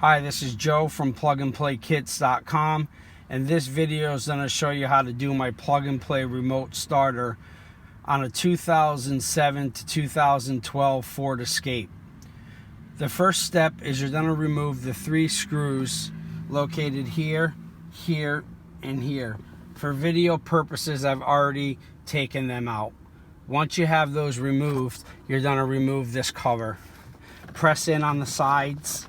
Hi, this is Joe from Plugnplaykits.com, and this video is going to show you how to do my plug and play remote starter on a 2007 to 2012 Ford Escape. The first step is you're going to remove the 3 screws located here, here, and here. For video purposes, I've already taken them out. Once you have those removed, you're going to remove this cover. Press in on the sides.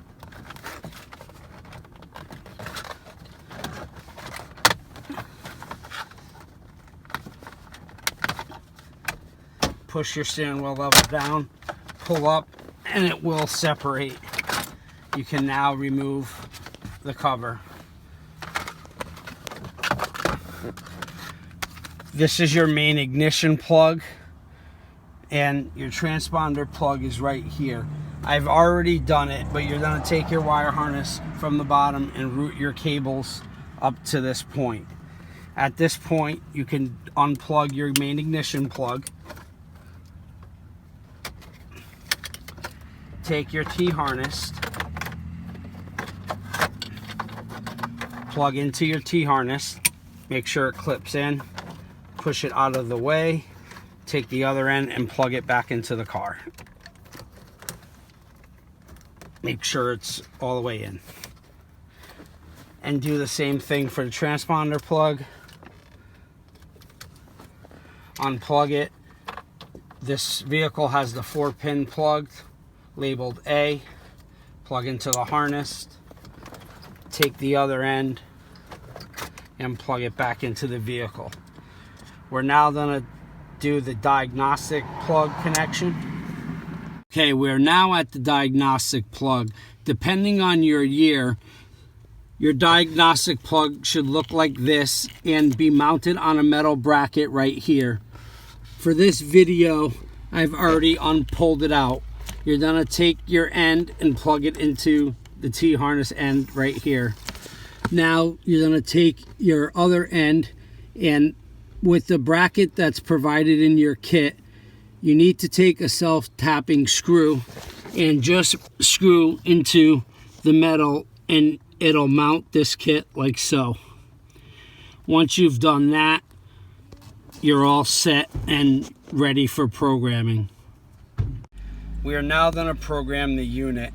Push your steering wheel level down, pull up, and it will separate. You can now remove the cover. This is your main ignition plug, and your transponder plug is right here. I've already done it, but you're going to take your wire harness from the bottom and route your cables up to this point. At this point, you can unplug your main ignition plug. Take your T-harness, plug into your T-harness, make sure it clips in, push it out of the way, take the other end and plug it back into the car. Make sure it's all the way in. And do the same thing for the transponder plug. Unplug it. This vehicle has the 4-pin plugged, labeled A. Plug into the harness, take the other end and plug it back into the vehicle. We're now going to do the diagnostic plug connection. Okay, we're now at the diagnostic plug. Depending on your year, your diagnostic plug should look like this and be mounted on a metal bracket right here. For this video, I've already unpulled it out. You're going to take your end and plug it into the T-harness end right here. Now you're going to take your other end, and with the bracket that's provided in your kit, you need to take a self-tapping screw and just screw into the metal, and it'll mount this kit like so. Once you've done that, you're all set and ready for programming. We are now going to program the unit.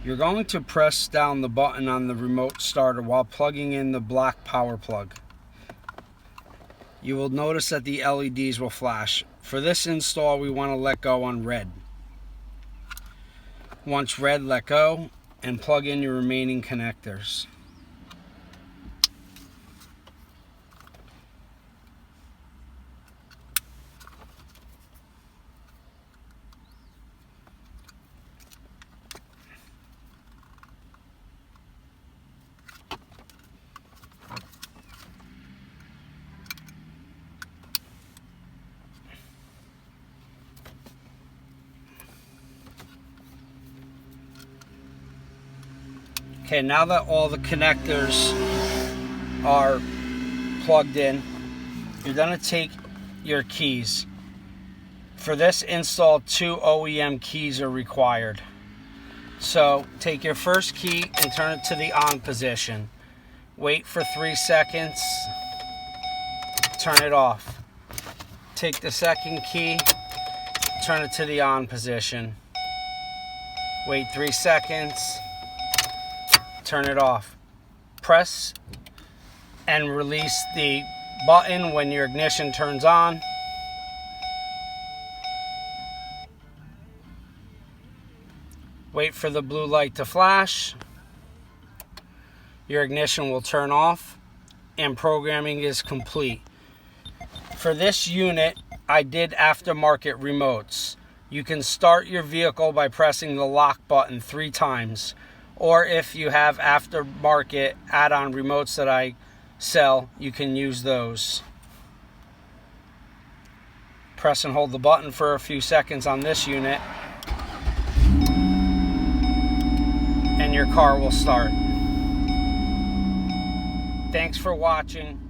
You're going to press down the button on the remote starter while plugging in the black power plug. You will notice that the LEDs will flash. For this install, we want to let go on red. Once red, let go and plug in your remaining connectors. Okay, now that all the connectors are plugged in, you're going to take your keys. For this install, 2 OEM keys are required. So take your first key and turn it to the on position. Wait for 3 seconds, turn it off. Take the second key, turn it to the on position. Wait 3 seconds, turn it off. Press and release the button when your ignition turns on. Wait for the blue light to flash. Your ignition will turn off and programming is complete. For this unit, I did aftermarket remotes. You can start your vehicle by pressing the lock button 3 times. Or if you have aftermarket add-on remotes that I sell, you can use those. Press and hold the button for a few seconds on this unit, and your car will start. Thanks for watching.